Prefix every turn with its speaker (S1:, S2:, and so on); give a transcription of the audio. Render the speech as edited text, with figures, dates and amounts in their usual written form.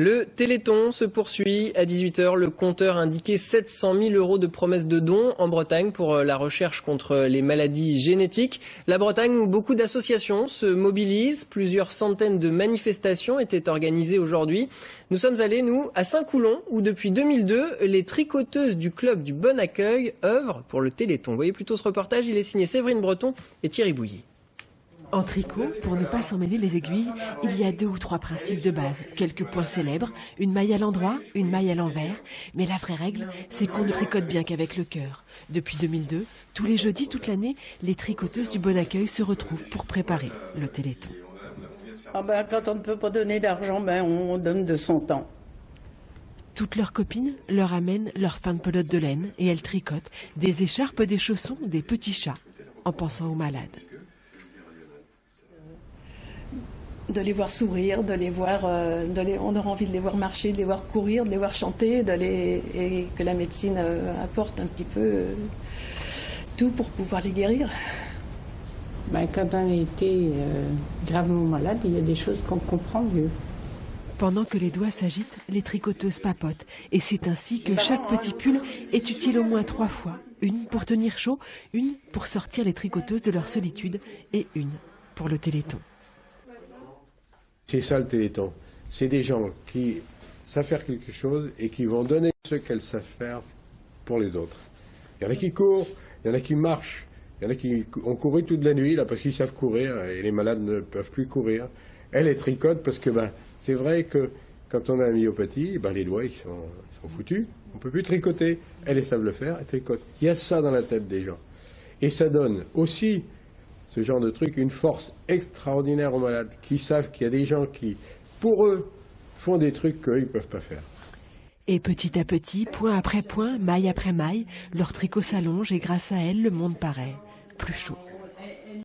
S1: Le Téléthon se poursuit à 18 h. Le compteur indiquait 700 000 € de promesses de dons en Bretagne pour la recherche contre les maladies génétiques. La Bretagne où beaucoup d'associations se mobilisent. Plusieurs centaines de manifestations étaient organisées aujourd'hui. Nous sommes allés, nous, à Saint-Coulon où depuis 2002, les tricoteuses du club du Bon Accueil œuvrent pour le Téléthon. Vous voyez plutôt ce reportage, il est signé Séverine Breton et Thierry Bouilly.
S2: En tricot, pour ne pas s'en mêler les aiguilles, il y a 2 ou 3 principes de base. Quelques points célèbres, une maille à l'endroit, une maille à l'envers. Mais la vraie règle, c'est qu'on ne tricote bien qu'avec le cœur. Depuis 2002, tous les jeudis, toute l'année, les tricoteuses du Bon Accueil se retrouvent pour préparer le Téléthon.
S3: Quand on ne peut pas donner d'argent, on donne de son temps.
S2: Toutes leurs copines leur amènent leur fin de pelote de laine et elles tricotent des écharpes, des chaussons, des petits chats, en pensant aux malades.
S4: De les voir sourire, de les voir, on aura envie de les voir marcher, de les voir courir, de les voir chanter, et que la médecine apporte un petit peu tout pour pouvoir les guérir.
S5: Quand on a été gravement malade, il y a des choses qu'on comprend mieux.
S2: Pendant que les doigts s'agitent, les tricoteuses papotent. Et c'est ainsi que chaque petit pull est utile au moins 3 fois. Une pour tenir chaud, une pour sortir les tricoteuses de leur solitude et une pour le Téléthon.
S6: C'est ça le Téléthon. C'est des gens qui savent faire quelque chose et qui vont donner ce qu'elles savent faire pour les autres. Il y en a qui courent, il y en a qui marchent, il y en a qui ont couru toute la nuit là parce qu'ils savent courir et les malades ne peuvent plus courir. Elles les tricotent parce que c'est vrai que quand on a la myopathie, les doigts ils sont foutus. On ne peut plus tricoter. Elles savent le faire, elles tricotent. Il y a ça dans la tête des gens. Et ça donne aussi ce genre de truc, une force extraordinaire aux malades, qui savent qu'il y a des gens qui, pour eux, font des trucs qu'eux, ils ne peuvent pas faire.
S2: Et petit à petit, point après point, maille après maille, leur tricot s'allonge et grâce à elles, le monde paraît plus chaud.